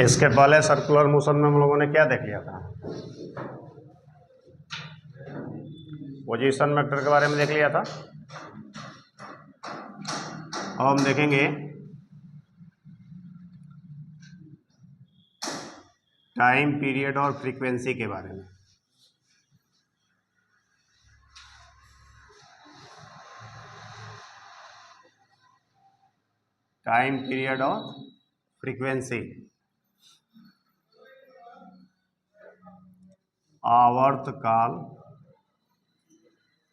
इसके पहले circular motion में हम लोगों ने क्या देख लिया था? पोजीशन वेक्टर के बारे में देख लिया था। अब हम देखेंगे टाइम पीरियड और फ्रीक्वेंसी के बारे में। टाइम पीरियड और फ्रीक्वेंसी, आवर्तकाल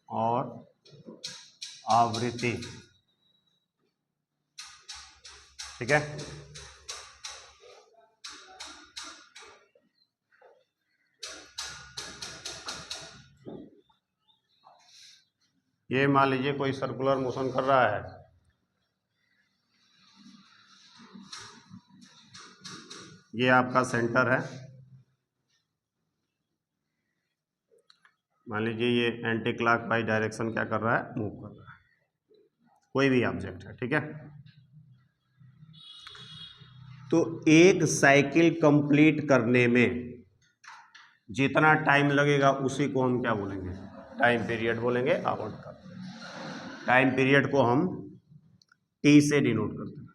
और आवृत्ति। ठीक है, ये मान लीजिए कोई सर्कुलर मोशन कर रहा है, ये आपका सेंटर है। मान लीजिए ये एंटी क्लॉकवाइज डायरेक्शन क्या कर रहा है, मूव कर रहा है, कोई भी ऑब्जेक्ट है। ठीक है, तो एक साइकिल कंप्लीट करने में जितना टाइम लगेगा उसी को हम क्या बोलेंगे? टाइम पीरियड बोलेंगे। आवर्तकाल। टाइम पीरियड को हम टी से डिनोट करते हैं।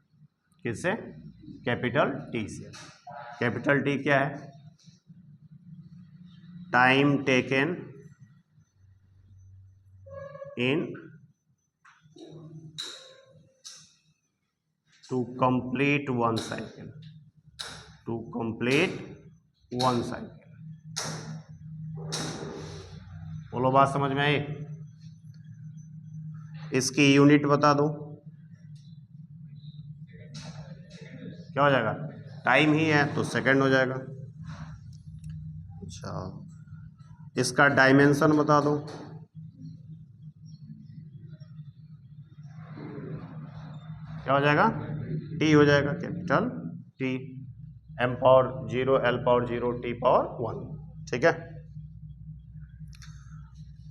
किससे? कैपिटल टी से। कैपिटल टी क्या है? Time taken in to complete one cycle. To complete one cycle. बोलो, बात समझ में आई? इसकी यूनिट बता दो, क्या हो जाएगा? टाइम ही है तो सेकंड हो जाएगा। अच्छा, इसका डायमेंशन बता दो, क्या हो जाएगा? टी हो जाएगा, capital T. m power 0, l power 0, t power 1। ठीक है,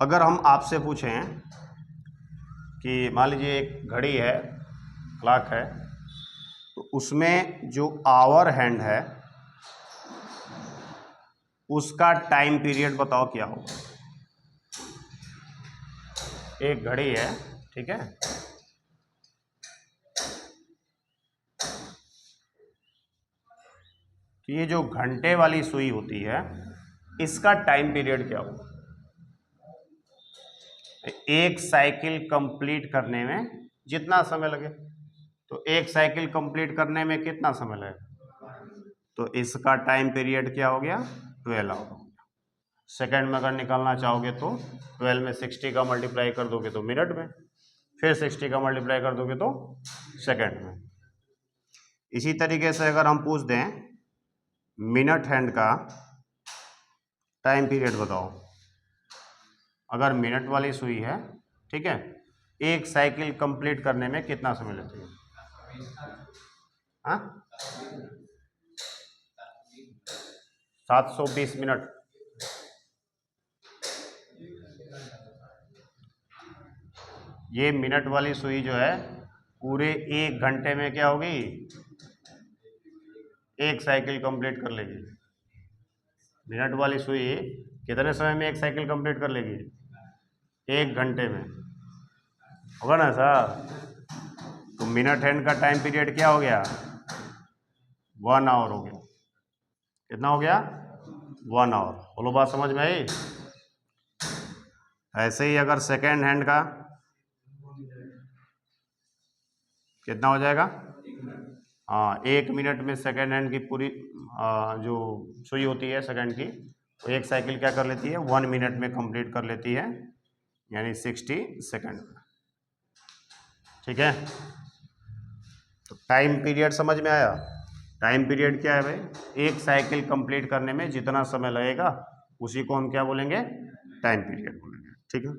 अगर हम आपसे पूछें कि मान लीजिए एक घड़ी है, क्लॉक है, तो उसमें जो आवर हैंड है उसका टाइम पीरियड बताओ क्या होगा? एक घड़ी है, ठीक है, तो ये जो घंटे वाली सुई होती है इसका टाइम पीरियड क्या होगा? एक साइकिल कंप्लीट करने में जितना समय लगे, तो एक साइकिल कंप्लीट करने में कितना समय लगेगा? तो इसका टाइम पीरियड क्या हो गया? 12 आवर। सेकंड में अगर निकालना चाहोगे तो 12 में 60 का मल्टीप्लाई कर दोगे तो मिनट में, फिर 60 का मल्टीप्लाई कर दोगे तो सेकंड में। इसी तरीके से अगर हम पूछ दें मिनट हैंड का टाइम पीरियड बताओ, अगर मिनट वाली सुई है, ठीक है, एक साइकिल कंप्लीट करने में कितना समय लेती है? हाँ, 720 मिनट। ये मिनट वाली सुई जो है पूरे 1 घंटे में क्या होगी? एक साइकिल कंप्लीट कर लेगी। मिनट वाली सुई कितने समय में एक साइकिल कंप्लीट कर लेगी? 1 घंटे में, होगा ना सर? तो मिनट हैंड का टाइम पीरियड क्या हो गया? 1 आवर हो गया। कितना हो गया? 1 आवर। बोलो, बात समझ में आई? ऐसे ही अगर सेकेंड हैंड का कितना हो जाएगा? हाँ, 1 मिनट में सेकेंड हैंड की पूरी जो सुई होती है सेकेंड की, तो एक साइकिल क्या कर लेती है? 1 मिनट में कंप्लीट कर लेती है, यानी 60 सेकेंड में। ठीक है, तो टाइम पीरियड समझ में आया? टाइम पीरियड क्या है भाई? एक साइकिल कंप्लीट करने में जितना समय लगेगा उसी को हम क्या बोलेंगे? टाइम पीरियड बोलेंगे। ठीक है,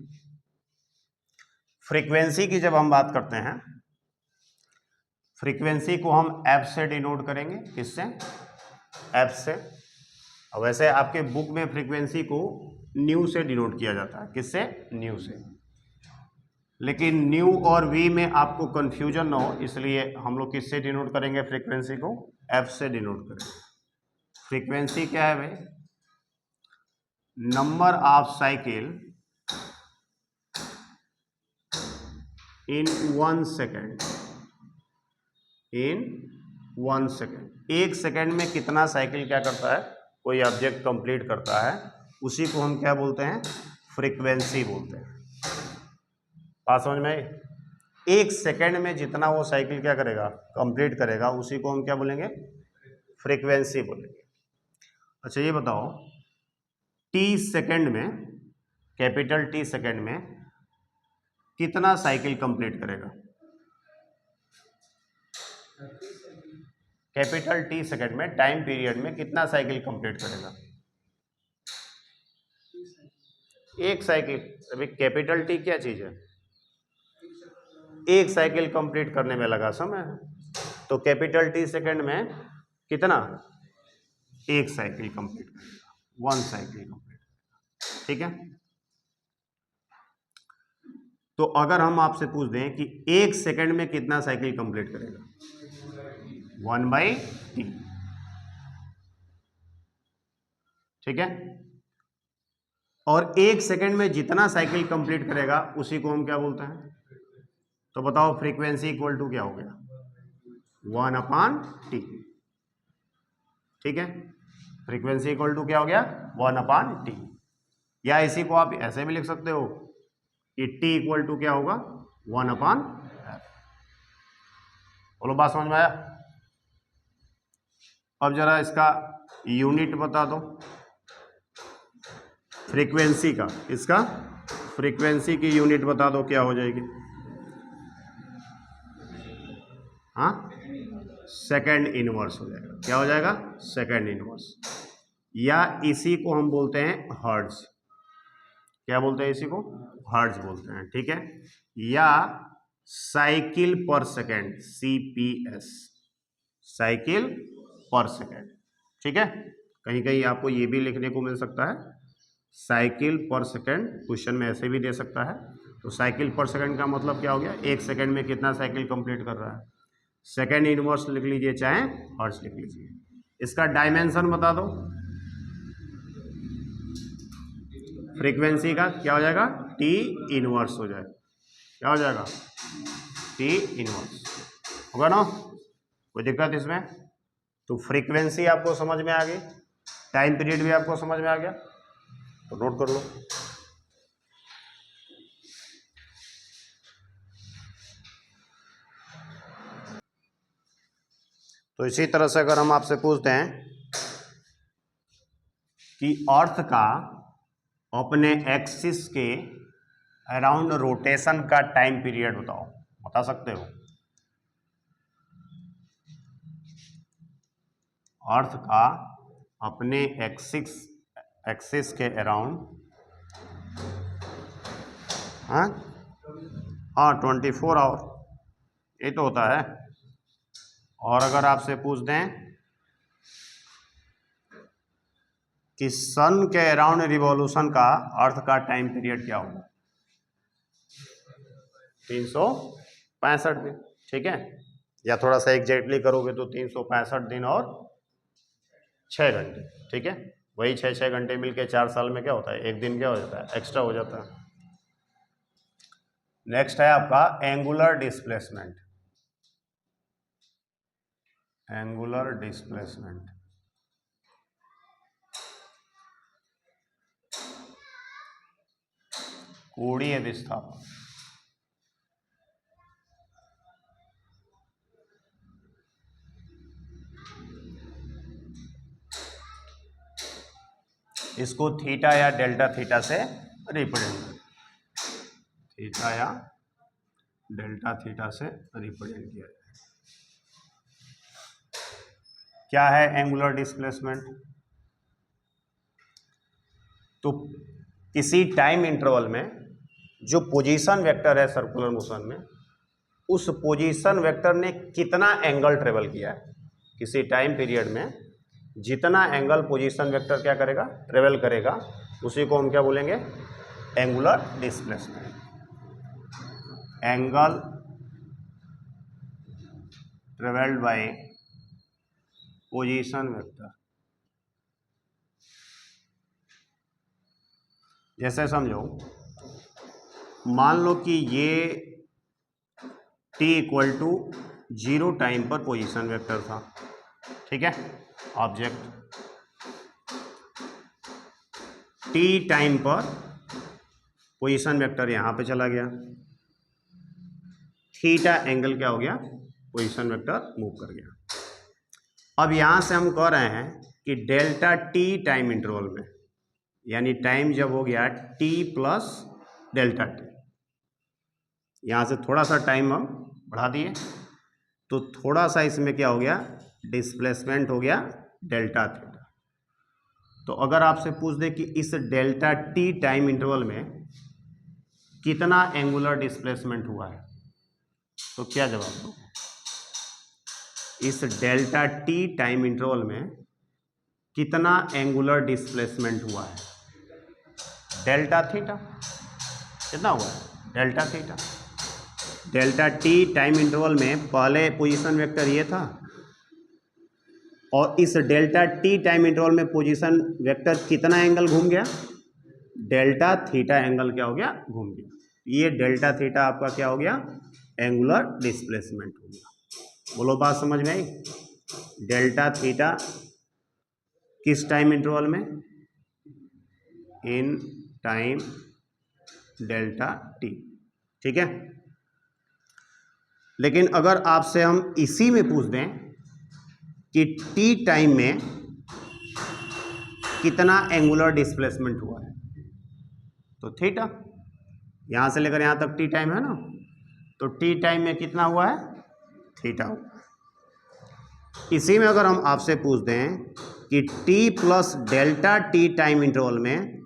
फ्रीक्वेंसी की जब हम बात करते हैं, फ्रीक्वेंसी को हम एफ से डिनोट करेंगे। किससे? एफ से। और वैसे आपके बुक में फ्रीक्वेंसी को न्यू से डिनोट किया जाता है। किससे? न्यू से। लेकिन न्यू और वी में आपको कंफ्यूजन ना हो, इसलिए हम लोग किससे डिनोट करेंगे फ्रीक्वेंसी को? एफ से डिनोट करेंगे। फ्रीक्वेंसी क्या है भाई? Number of cycle in 1 second, in 1 second. 1 second में कितना साइकिल क्या करता है, कोई ऑब्जेक्ट कंप्लीट करता है, उसी को हम क्या बोलते हैं? फ्रीक्वेंसी बोलते हैं। बात समझ में आई? 1 सेकेंड में जितना वो साइकिल क्या करेगा, कंप्लीट करेगा, उसी को हम क्या बोलेंगे? फ्रीक्वेंसी बोलेंगे। अच्छा ये बताओ, टी सेकेंड में, कैपिटल टी सेकेंड में कितना साइकिल कंप्लीट करेगा? कैपिटल टी सेकेंड में, टाइम पीरियड में कितना साइकिल कंप्लीट करेगा? एक साइकिल। अभी कैपिटल टी क्या चीज है? एक साइकिल कंप्लीट करने में लगा समय, तो कैपिटल टी सेकेंड में कितना? एक साइकिल कंप्लीट करेगा, 1 साइकिल कंप्लीट करेगा। ठीक है, तो अगर हम आपसे पूछ दें कि 1 सेकेंड में कितना साइकिल कंप्लीट करेगा? 1/t। ठीक है, और 1 सेकेंड में जितना साइकिल कंप्लीट करेगा उसी को हम क्या बोलते हैं? तो बताओ, फ्रीक्वेंसी इक्वल टू क्या हो गया? 1/t। ठीक है, फ्रीक्वेंसी इक्वल टू क्या हो गया? 1/t। या इसी को आप ऐसे भी लिख सकते हो कि t इक्वल टू क्या होगा? 1/f। बोलो, बात समझ में आया? अब जरा इसका यूनिट बता दो फ्रीक्वेंसी का, इसका फ्रीक्वेंसी की यूनिट बता दो, क्या हो जाएगी? हाँ, सेकेंड इनवर्स हो जाएगा। क्या हो जाएगा? Second inverse. या इसी को हम बोलते हैं हर्ट्ज। क्या बोलते हैं इसी को? हर्ट्ज बोलते हैं। ठीक है, या साइकिल पर सेकेंड, CPS, साइकिल पर सेकेंड। ठीक है, कहीं कहीं आपको ये भी लिखने को मिल सकता है, साइकिल पर सेकेंड, क्वेश्चन में ऐसे भी दे सकता है। तो साइकिल पर सेकेंड का मतलब क्या हो गया? 1 सेकेंड में कितना साइकिल कंप्लीट कर रहा है। सेकेंड इनवर्स लिख लीजिए, चाहे हर्ट्ज लिख लीजिए। इसका डायमेंशन बता दो फ्रीक्वेंसी का, क्या हो जाएगा? T इनवर्स हो जाएगा। क्या हो जाएगा? T इनवर्स होगा ना? कोई दिक्कत इसमें? तो फ्रीक्वेंसी आपको समझ में आ गई, टाइम पीरियड भी आपको समझ में आ गया, तो नोट कर लो। तो इसी तरह से अगर हम आपसे पूछते हैं कि अर्थ का अपने एक्सिस के अराउंड रोटेशन का टाइम पीरियड बताओ, बता सकते हो? अर्थ का अपने एक्सिस के अराउंड, हाँ 24 आवर, ये तो होता है। और अगर आपसे पूछ दें कि सन के अराउंड रिवॉल्यूशन का अर्थ का टाइम पीरियड क्या होगा? 365 दिन। ठीक है, या थोड़ा सा एग्जैक्टली करोगे तो 365 दिन और 6 घंटे। ठीक है, वही 6 घंटे मिलके 4 साल में क्या होता है? एक दिन क्या हो जाता है? एक्स्ट्रा हो जाता है। नेक्स्ट है आपका एंगुलर डिस्प्लेसमेंट। एंगुलर डिस्प्लेसमेंट, कोणीय विस्थापन। इसको थीटा या डेल्टा थीटा से रिप्रेजेंट, थीटा या डेल्टा थीटा से रिप्रेजेंट किया जाए। क्या है एंगुलर डिस्प्लेसमेंट? तो किसी टाइम इंटरवल में जो पोजीशन वेक्टर है सर्कुलर मोशन में, उस पोजीशन वेक्टर ने कितना एंगल ट्रेवल किया है, किसी टाइम पीरियड में जितना एंगल पोजीशन वेक्टर क्या करेगा? ट्रेवल करेगा, उसी को हम क्या बोलेंगे? Angular displacement. Angle travelled by position vector, जैसे समझो, मान लो कि ये t इक्वल टू 0 टाइम पर पोजीशन वेक्टर था, ठीक है। ऑब्जेक्ट t टाइम पर पोजीशन वेक्टर यहाँ पे चला गया, थीटा एंगल क्या हो गया, पोजीशन वेक्टर मूव कर गया। अब यहाँ से हम कह रहे हैं कि डेल्टा t टाइम इंटरवल में, यानी टाइम जब हो गया t प्लस डेल्टा t, यहाँ से थोड़ा सा टाइम हम बढ़ा दिए तो थोड़ा सा इसमें क्या हो गया, डिस्प्लेसमेंट हो गया डेल्टा थीटा। तो अगर आपसे पूछ दे कि इस डेल्टा t टाइम इंटरवल में कितना एंगुलर डिस्प्लेसमेंट हुआ है, तो क्या जवाब दो? इस डेल्टा t टाइम इंटरवल में कितना एंगुलर डिस्प्लेसमेंट हुआ है? डेल्टा थीटा कितना हुआ है? Delta theta. Delta t time interval में पहले पोजीशन वेक्टर ये था, और इस डेल्टा t टाइम इंटरवल में पोजीशन वेक्टर कितना एंगल घूम गया? डेल्टा थीटा एंगल क्या हो गया, घूम गया। ये डेल्टा थीटा आपका क्या हो गया, एंगुलर डिस्प्लेसमेंट हो गया। बोलो बात समझ में आई? डेल्टा थीटा किस टाइम इंटरवल में? इन टाइम डेल्टा t, ठीक है। लेकिन अगर आपसे हम इसी में पूछ दें कि t टाइम में कितना एंगुलर डिस्प्लेसमेंट हुआ है, तो थीटा, यहां से लेकर यहां तक t टाइम है ना, तो t टाइम में कितना हुआ है, थीटा हुआ। इसी में अगर हम आपसे पूछ दें कि t plus delta t time interval में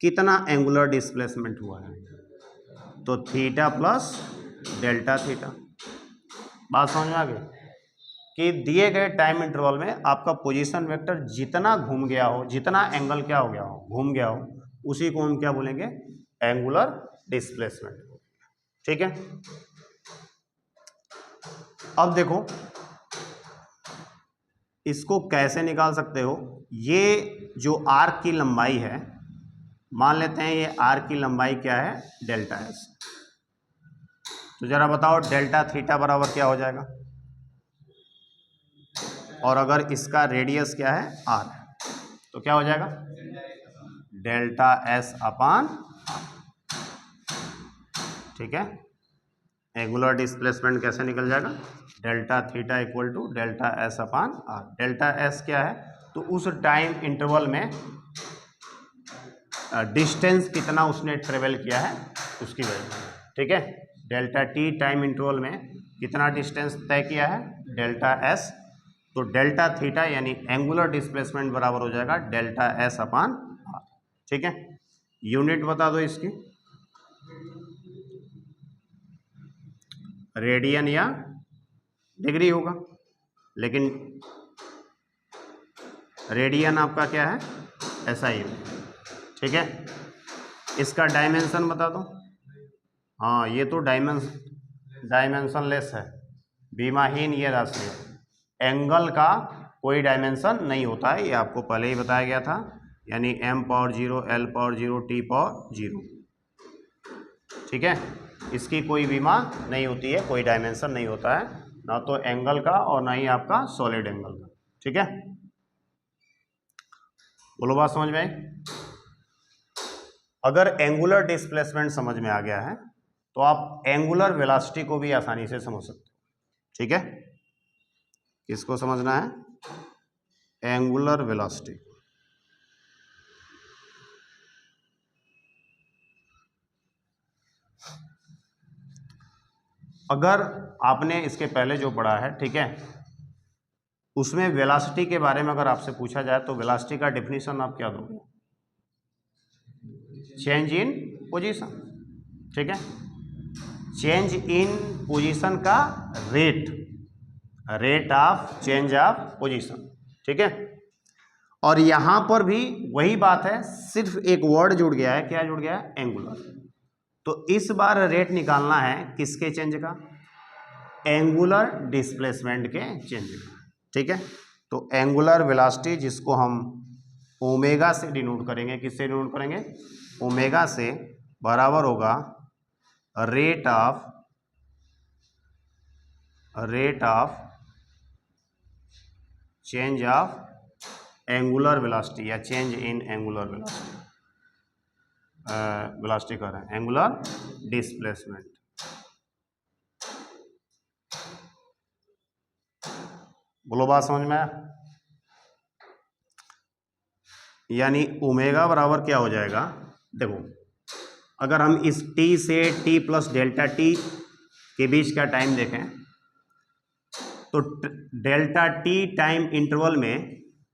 कितना एंगुलर डिस्प्लेसमेंट हुआ है, तो थीटा प्लस डेल्टा थीटा। बात समझ में आ गई कि दिए गए टाइम इंटरवल में आपका पोजीशन वेक्टर जितना घूम गया हो, जितना एंगल क्या हो गया हो, घूम गया हो, उसी को हम क्या बोलेंगे, एंगुलर डिस्प्लेसमेंट, ठीक है। अब देखो इसको कैसे निकाल सकते हो। ये जो आर्क की लंबाई है, मान लेते हैं ये आर्क की लंबाई क्या है, डेल्टा एस। तो जरा बताओ डेल्टा थीटा बराबर क्या हो जाएगा, और अगर इसका रेडियस क्या है, आर है, तो क्या हो जाएगा, डेल्टा एस अपान, ठीक है। एंगुलर डिस्प्लेसमेंट कैसे निकल जाएगा, delta theta equal to delta S upon R. Delta S क्या है, तो उस टाइम इंटरवल में डिस्टेंस कितना उसने ट्रेवल किया है उसकी वैल्यू, ठीक है। डेल्टा टी टाइम इंटरवल में कितना डिस्टेंस तय किया है, डेल्टा एस, तो डेल्टा थीटा यानी एंगुलर डिस्प्लेसमेंट बराबर हो जाएगा डेल्टा एस अपान आर, ठीक है। यूनिट बता दो इसकी, रेडियन या डिग्री होगा, लेकिन रेडियन आपका क्या है, एसआई यूनिट, ठीक है। इसका डायमेंशन बता दो। हाँ ये तो डायमेंशनलेस है, बीमाहीन ये राशि। एंगल का कोई डायमेंशन नहीं होता है, ये आपको पहले ही बताया गया था, यानी m power 0, l power 0, t power 0, ठीक है। इसकी कोई बीमा नहीं होती है, कोई डायमेंशन नहीं होता है, ना तो एंगल का और ना ही आपका सॉलिड एंगल का, ठीक है। बोलो बात समझ में आई? अगर एंगुलर डिस्प्लेसमेंट समझ में आ गया है तो आप एंगुलर वेलोसिटी को भी आसानी से समझ सकते हो, ठीक है। किसको समझना है, एंगुलर वेलोसिटी। अगर आपने इसके पहले जो पढ़ा है, ठीक है, उसमें वेलोसिटी के बारे में अगर आपसे पूछा जाए तो वेलोसिटी का डेफिनेशन आप क्या दोगे, चेंज इन पोजीशन, ठीक है। चेंज इन पोजीशन का rate of change of position, ठीक है। और यहां पर भी वही बात है, सिर्फ एक वर्ड जुड़ गया है, क्या जुड़ गया है, एंगुलर। तो इस बार रेट निकालना है किसके चेंज का, एंगुलर डिस्प्लेसमेंट के चेंज का, ठीक है। तो एंगुलर वेलोसिटी जिसको हम ओमेगा से डिनोट करेंगे, किससे डिनोट करेंगे, ओमेगा से बराबर होगा rate of change of angular velocity या चेंज इन एंगुलर वेलोसिटी कर रहे हैं, एंगुलर डिस्प्लेसमेंट। बोलो बात समझ में आया? यानी ओमेगा बराबर क्या हो जाएगा, देखो अगर हम इस t से t प्लस डेल्टा टी के बीच का टाइम देखें तो डेल्टा टी टाइम इंटरवल में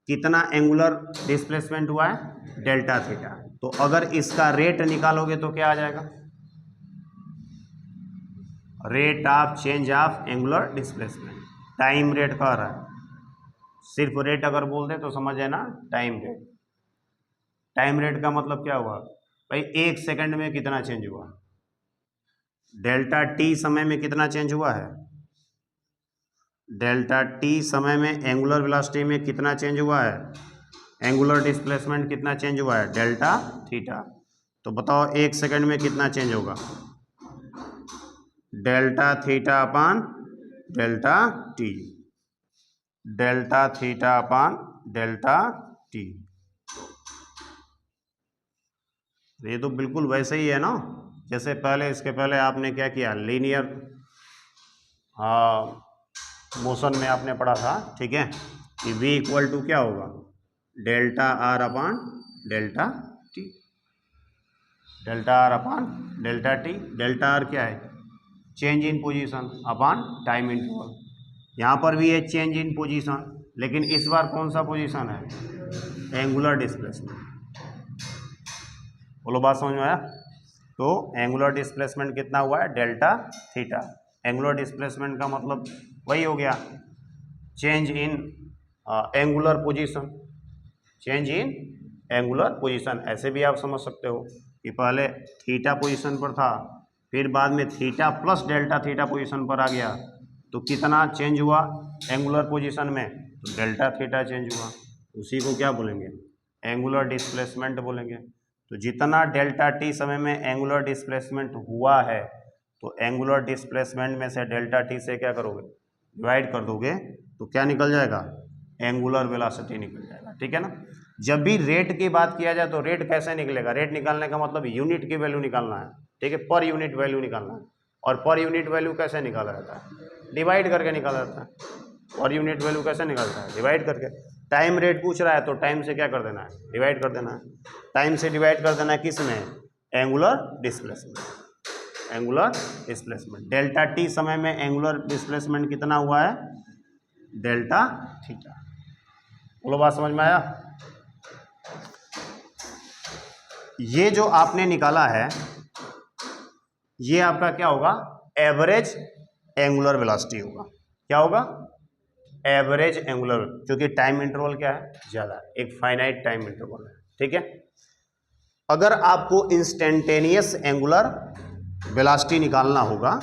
कितना एंगुलर डिस्प्लेसमेंट हुआ है, डेल्टा थीटा। तो अगर इसका रेट निकालोगे तो क्या आ जाएगा, rate of change of angular displacement. Time rate कह रहा है, सिर्फ रेट अगर बोल दे तो समझ है ना, टाइम रेट। टाइम रेट का मतलब क्या हुआ भाई, 1 सेकंड में कितना चेंज हुआ, डेल्टा टी समय में कितना चेंज हुआ है, डेल्टा टी समय में एंगुलर वेलोसिटी में कितना चेंज हुआ है, एंगुलर डिस्प्लेसमेंट कितना चेंज हुआ है, डेल्टा थीटा। तो बताओ 1 सेकंड में कितना चेंज होगा, delta theta upon delta T, delta theta upon delta T. ये तो बिल्कुल वैसे ही है ना, जैसे पहले, इसके पहले आपने क्या किया, लीनियर मोशन में आपने पढ़ा था, ठीक है, कि v इक्वल टू क्या होगा, delta R upon delta T, delta R upon delta T. Delta R क्या है, change in position upon time interval. यहाँ पर भी है चेंज इन पोजीशन, लेकिन इस बार कौन सा पोजीशन है, एंगुलर डिस्प्लेसमेंट। बोलो बात समझ में आया? तो एंगुलर डिस्प्लेसमेंट कितना हुआ है, डेल्टा थीटा। एंगुलर डिस्प्लेसमेंट का मतलब वही हो गया, change in angular position, change in angular position. ऐसे भी आप समझ सकते हो कि पहले थीटा पोजीशन पर था, फिर बाद में theta plus delta theta position पर आ गया, तो कितना चेंज हुआ एंगुलर पोजीशन में, तो डेल्टा थीटा चेंज हुआ। उसी को क्या बोलेंगे, एंगुलर डिस्प्लेसमेंट बोलेंगे। तो जितना डेल्टा टी समय में एंगुलर डिस्प्लेसमेंट हुआ है, तो एंगुलर डिस्प्लेसमेंट में से डेल्टा टी से क्या करोगे, डिवाइड कर दोगे, तो क्या निकल जाएगा, एंगुलर वेलोसिटी निकल जाएगा, ठीक है ना। जब भी रेट की बात किया जाए तो रेट कैसे निकलेगा, रेट निकालने का मतलब यूनिट की वैल्यू निकालना है, ठीक है, पर यूनिट वैल्यू निकालना है। और पर यूनिट वैल्यू कैसे निकाला जाता है, डिवाइड करके निकाला जाता है। पर यूनिट वैल्यू कैसे निकालता है, डिवाइड करके। टाइम रेट पूछ रहा है तो टाइम से क्या कर देना है, डिवाइड कर देना है। टाइम से डिवाइड कर देना है किस में, angular displacement, angular displacement. Delta T समय में एंगुलर डिस्प्लेसमेंट कितना हुआ है, डेल्टा थीटा। बोलो बात समझ में आया? ये जो आपने निकाला है, ये आपका क्या होगा, एवरेज एंगुलर वेलोसिटी होगा। क्या होगा, एवरेज एंगुलर, क्योंकि टाइम इंटरवल क्या है, ज्यादा, एक फाइनाइट टाइम इंटरवल है, ठीक है। अगर आपको इंस्टेंटेनियस एंगुलर वेलोसिटी निकालना होगा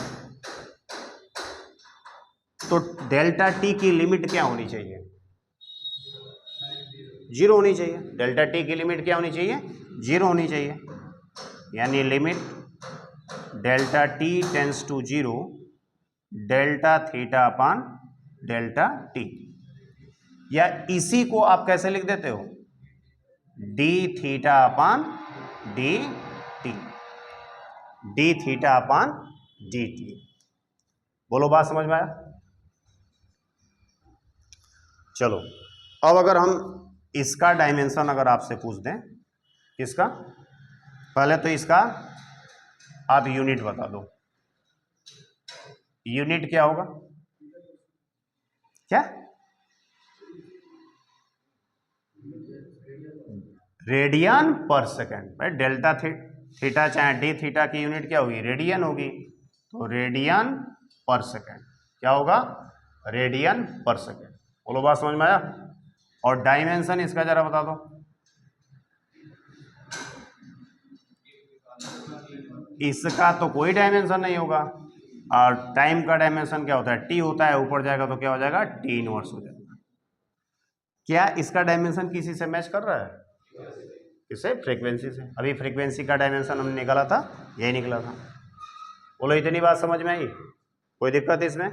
तो डेल्टा टी की लिमिट क्या होनी चाहिए, 0 होनी चाहिए। डेल्टा टी की लिमिट क्या होनी चाहिए, 0 होनी चाहिए। यानी limit delta T tends to 0 delta theta upon delta T. या इसी को आप कैसे लिख देते हो, D theta upon D T, D theta upon D T. बोलो बात समझ में आया? चलो अब अगर हम इसका डायमेंशन अगर आपसे पूछ दें, किसका, पहले तो इसका आप यूनिट बता दो, यूनिट क्या होगा, क्या, रेडियन पर सेकेंड। भाई डेल्टा थीटा चाहे डी थीटा की यूनिट क्या होगी, रेडियन होगी। तो रेडियन पर सेकेंड क्या होगा, रेडियन पर सेकेंड। बोलो बात समझ में आया? और डायमेंशन इसका जरा बता दो, इसका तो कोई डायमेंशन नहीं होगा। और टाइम का डायमेंशन क्या होता है, टी होता है, ऊपर जाएगा तो क्या हो जाएगा, टी इनवर्स हो जाएगा। क्या इसका डायमेंशन किसी से मैच कर रहा है, किससे? फ्रीक्वेंसी से। अभी फ्रीक्वेंसी का डायमेंशन हमने निकाला था, यही निकला था। बोलो इतनी बात समझ में आई? कोई दिक्कत इसमें?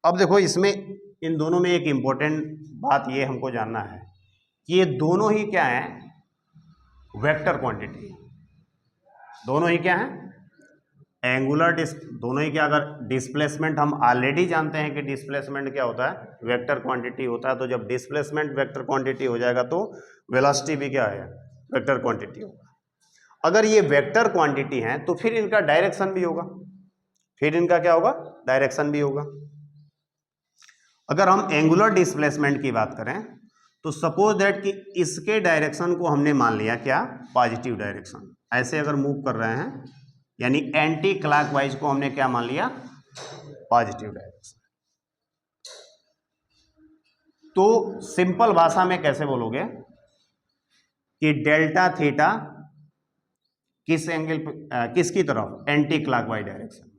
अब देखो इसमें इन दोनों में एक इम्पोर्टेंट बात ये हमको जानना है कि ये दोनों ही क्या है? Vector quantity. दोनों ही क्या है? एंगुलर दोनों ही क्या? अगर डिस्प्लेसमेंट हम ऑलरेडी जानते हैं कि डिस्प्लेसमेंट क्या होता है? वेक्टर क्वांटिटी होता है। तो जब डिस्प्लेसमेंट वेक्टर क्वांटिटी हो जाएगा तो वेलोसिटी भी क्या है? वेक्टर क्वांटिटी होगा। अगर ये वेक्टर क्वांटिटी है तो फिर इनका डायरेक्शन भी होगा। फिर इनका क्या होगा? डायरेक्शन भी होगा। अगर हम एंगुलर डिस्प्लेसमेंट की बात करें तो सपोज दैट कि इसके डायरेक्शन को हमने मान लिया क्या? Positive direction. ऐसे अगर मूव कर रहे हैं यानी एंटी क्लॉकवाइज को हमने क्या मान लिया? Positive direction. तो सिंपल भाषा में कैसे बोलोगे कि डेल्टा थीटा किस एंगल किसकी तरफ? Anti clockwise direction.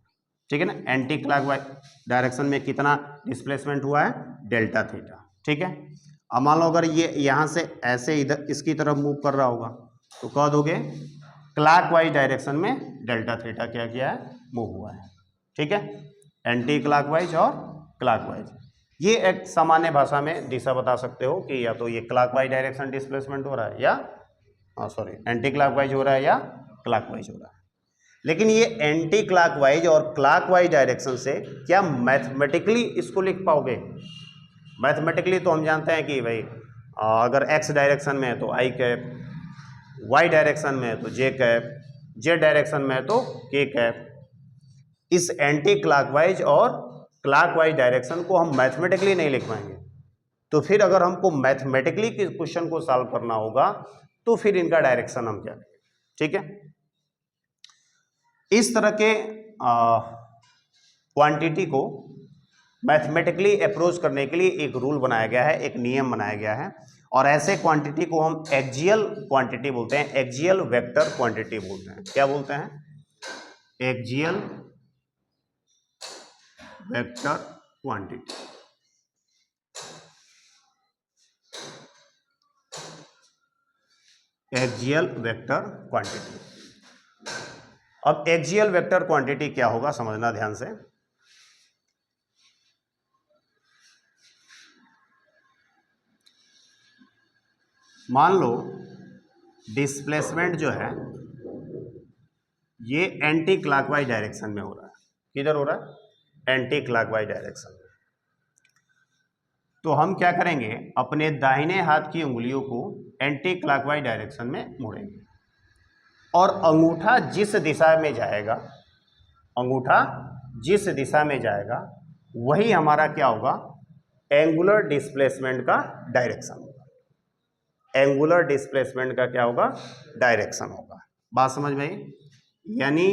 ठीक है ना? एंटी क्लॉकवाइज डायरेक्शन में कितना डिस्प्लेसमेंट हुआ है? Delta theta. ठीक है। अब मान लो अगर ये यहां से ऐसे इधर इसकी तरफ मूव कर रहा होगा तो कह दोगे क्लॉकवाइज डायरेक्शन में डेल्टा थीटा क्या किया है? मूव हुआ है। ठीक है। एंटी क्लॉकवाइज और क्लॉकवाइज, ये एक सामान्य भाषा में दिशा बता सकते हो कि या तो ये क्लॉकवाइज डायरेक्शन डिस्प्लेसमेंट हो रहा है या एंटी क्लॉकवाइज हो रहा है या क्लॉकवाइज हो रहा है। लेकिन ये एंटी क्लॉकवाइज और क्लॉकवाइज डायरेक्शन से क्या मैथमेटिकली इसको लिख पाओगे? मैथमेटिकली तो हम जानते हैं कि भाई अगर एक्स डायरेक्शन में है तो आई कैप, वाई डायरेक्शन में है तो जे कैप, जेड डायरेक्शन में है तो के कैप। इस एंटी क्लॉकवाइज और क्लॉकवाइज डायरेक्शन को हम मैथमेटिकली नहीं लिख पाएंगे। तो फिर अगर हमको मैथमेटिकली क्वेश्चन को सॉल्व करना होगा तो फिर इनका डायरेक्शन हम क्या करेंगे? ठीक है। इस तरह के क्वांटिटी को मैथमेटिकली अप्रोच करने के लिए एक रूल बनाया गया है, एक नियम बनाया गया है, और ऐसे क्वांटिटी को हम एक्सियल क्वांटिटी बोलते हैं, एक्सियल वेक्टर क्वांटिटी बोलते हैं। क्या बोलते हैं? Axial vector quantity. Axial vector quantity. अब एक्सियल वेक्टर क्वांटिटी क्या होगा समझना ध्यान से। मान लो डिस्प्लेसमेंट जो है ये एंटी क्लॉकवाइज डायरेक्शन में हो रहा है। किधर हो रहा है? एंटी क्लॉकवाइज डायरेक्शन में। तो हम क्या करेंगे? अपने दाहिने हाथ की उंगलियों को एंटी क्लॉकवाइज डायरेक्शन में मोड़ेंगे और अंगूठा जिस दिशा में जाएगा, अंगूठा जिस दिशा में जाएगा वही हमारा क्या होगा? एंगुलर डिस्प्लेसमेंट का डायरेक्शन होगा। एंगुलर डिस्प्लेसमेंट का क्या होगा? डायरेक्शन होगा। बात समझ में आई? यानी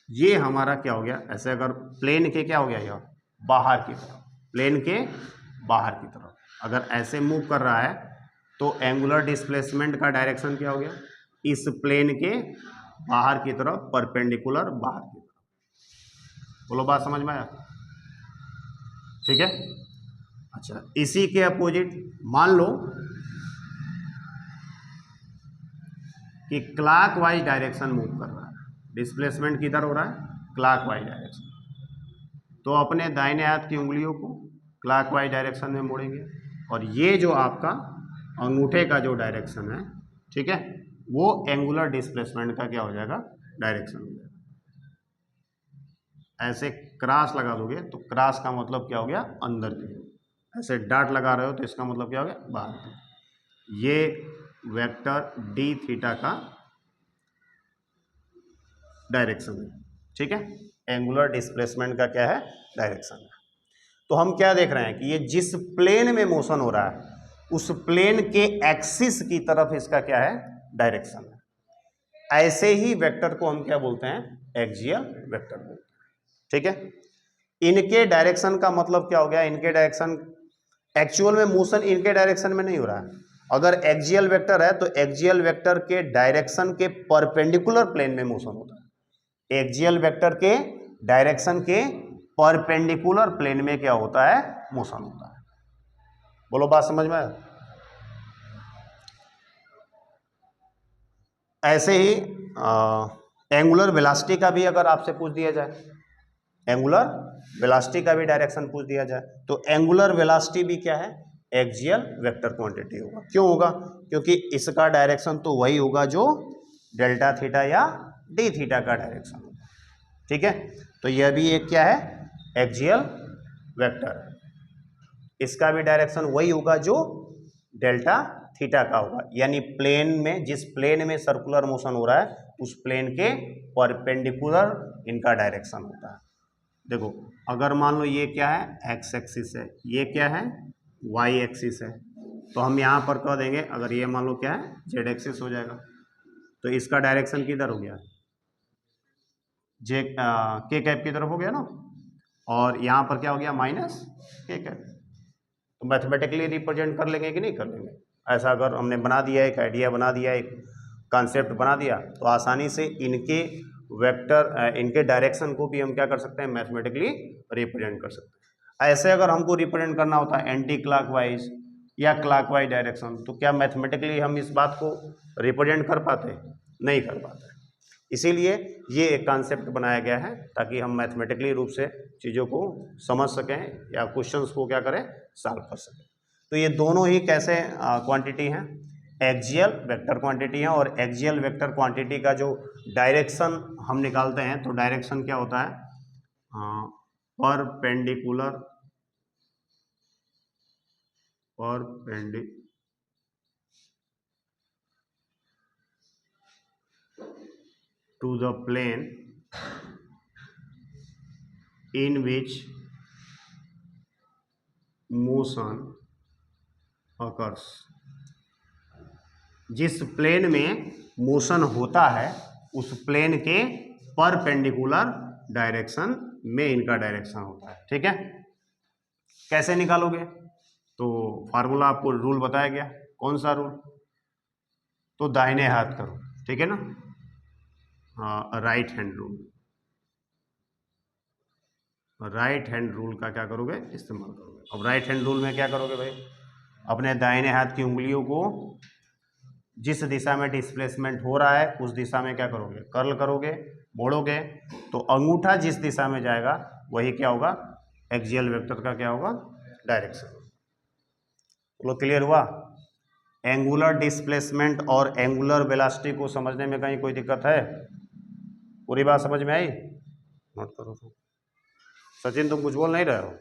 ये हमारा क्या हो गया? ऐसे अगर प्लेन के क्या हो गया? यह बाहर की तरफ, प्लेन के बाहर की तरफ अगर ऐसे मूव कर रहा है तो एंगुलर डिस्प्लेसमेंट का डायरेक्शन क्या हो गया? इस प्लेन के बाहर की तरफ, परपेंडिकुलर बाहर की तरफ। बोलो बात समझ में आया? ठीक है। अच्छा, इसी के अपोजिट मान लो कि क्लॉकवाइज डायरेक्शन मूव कर रहा है। डिस्प्लेसमेंट किधर हो रहा है? Clockwise direction. तो अपने दाहिने हाथ की उंगलियों को क्लॉकवाइज डायरेक्शन में मोड़ेंगे और ये जो आपका अंगूठे का जो डायरेक्शन है, ठीक है, वो एंगुलर डिस्प्लेसमेंट का क्या हो जाएगा? डायरेक्शन हो जाएगा। ऐसे क्रॉस लगा दोगे तो क्रॉस का मतलब क्या हो गया? अंदर की। ऐसे डॉट लगा रहे हो तो इसका मतलब क्या हो गया? बाहर की। ये वेक्टर डी थीटा का डायरेक्शन है। ठीक है। एंगुलर डिस्प्लेसमेंट का क्या है? डायरेक्शन है। तो हम क्या देख रहे हैं कि ये जिस प्लेन में मोशन हो रहा है उस प्लेन के एक्सिस की तरफ इसका क्या है? डायरेक्शन है। ऐसे ही वेक्टर को हम क्या बोलते हैं? एक्सियल वेक्टर बोलते हैं। ठीक है। इनके डायरेक्शन का मतलब क्या हो गया? इनके डायरेक्शन एक्चुअल में मोशन इनके डायरेक्शन में नहीं हो रहा है। अगर एक्सियल वेक्टर है तो एक्सियल वेक्टर के डायरेक्शन के परपेंडिकुलर प्लेन में मोशन होता है। एक्सियल वेक्टर के डायरेक्शन के परपेंडिकुलर प्लेन में क्या होता है? मोशन होता है। बोलो बात समझ में आया? ऐसे ही एंगुलर वेलोसिटी का भी अगर आपसे पूछ दिया जाए, एंगुलर वेलोसिटी का भी डायरेक्शन पूछ दिया जाए, तो एंगुलर वेलोसिटी भी क्या है, एक्सियल वेक्टर क्वांटिटी होगा। क्यों होगा? क्योंकि इसका डायरेक्शन तो वही होगा जो डेल्टा थीटा या डी थीटा का डायरेक्शन होगा। ठीक है, तो यह भी एक क्या है, एक्सियल वेक्टर है। इसका भी डायरेक्शन वही होगा जो डेल्टा थीटा का होगा, यानी प्लेन में, जिस प्लेन में सर्कुलर मोशन हो रहा है उस प्लेन के परपेंडिकुलर इनका डायरेक्शन होता है। देखो, अगर मान लो ये क्या है, एक्स एक्सिस है, ये क्या है, वाई एक्सिस है, तो हम यहाँ पर कह देंगे, अगर ये मान लो क्या है, जेड एक्सिस हो जाएगा, तो इसका डायरेक्शन किधर हो गया, जे के कैप की तरफ हो गया ना, और यहाँ पर क्या हो गया, माइनस के कैप। तो मैथमेटिकली रिप्रेजेंट कर लेंगे कि नहीं कर लेंगे? ऐसा अगर हमने बना दिया, एक आइडिया बना दिया, एक कॉन्सेप्ट बना दिया, तो आसानी से इनके वेक्टर, इनके डायरेक्शन को भी हम क्या कर सकते हैं, मैथमेटिकली रिप्रेजेंट कर सकते हैं। ऐसे अगर हमको रिप्रेजेंट करना होता है एंटी क्लॉकवाइज या क्लॉकवाइज डायरेक्शन, तो क्या मैथमेटिकली हम इस बात को रिप्रेजेंट कर पाते? नहीं कर पाते। इसीलिए ये एक कॉन्सेप्ट बनाया गया है ताकि हम मैथमेटिकली रूप से चीज़ों को समझ सकें या क्वेश्चंस को क्या करें, सॉल्व कर सकें। तो ये दोनों ही कैसे क्वांटिटी हैं, एक्सियल वेक्टर क्वांटिटी है, और एक्सियल वेक्टर क्वांटिटी का जो डायरेक्शन हम निकालते हैं, तो डायरेक्शन क्या होता है, perpendicular to the plane in which motion occurs। जिस प्लेन में मोशन होता है उस प्लेन के परपेंडिकुलर डायरेक्शन में इनका डायरेक्शन होता है। ठीक है, कैसे निकालोगे? तो फार्मूला आपको रूल बताया गया। कौन सा रूल? तो दाहिने हाथ करो, ठीक है ना, right hand rule. Right hand rule का क्या करोगे, इस्तेमाल करोगे। अब राइट हैंड रूल में क्या करोगे भाई, अपने दाहिने हाथ की उंगलियों को जिस दिशा में डिस्प्लेसमेंट हो रहा है उस दिशा में क्या करोगे, कर्ल करोगे, मोड़ोगे, तो अंगूठा जिस दिशा में जाएगा वही क्या होगा, एक्सियल वेक्टर का क्या होगा, डायरेक्शन। चलो, क्लियर हुआ? एंगुलर डिस्प्लेसमेंट और एंगुलर वेलोसिटी को समझने में कहीं कोई दिक्कत है? पूरी बात समझ में आई? नोट करो। सचिन, तुम कुछ बोल नहीं रहे हो?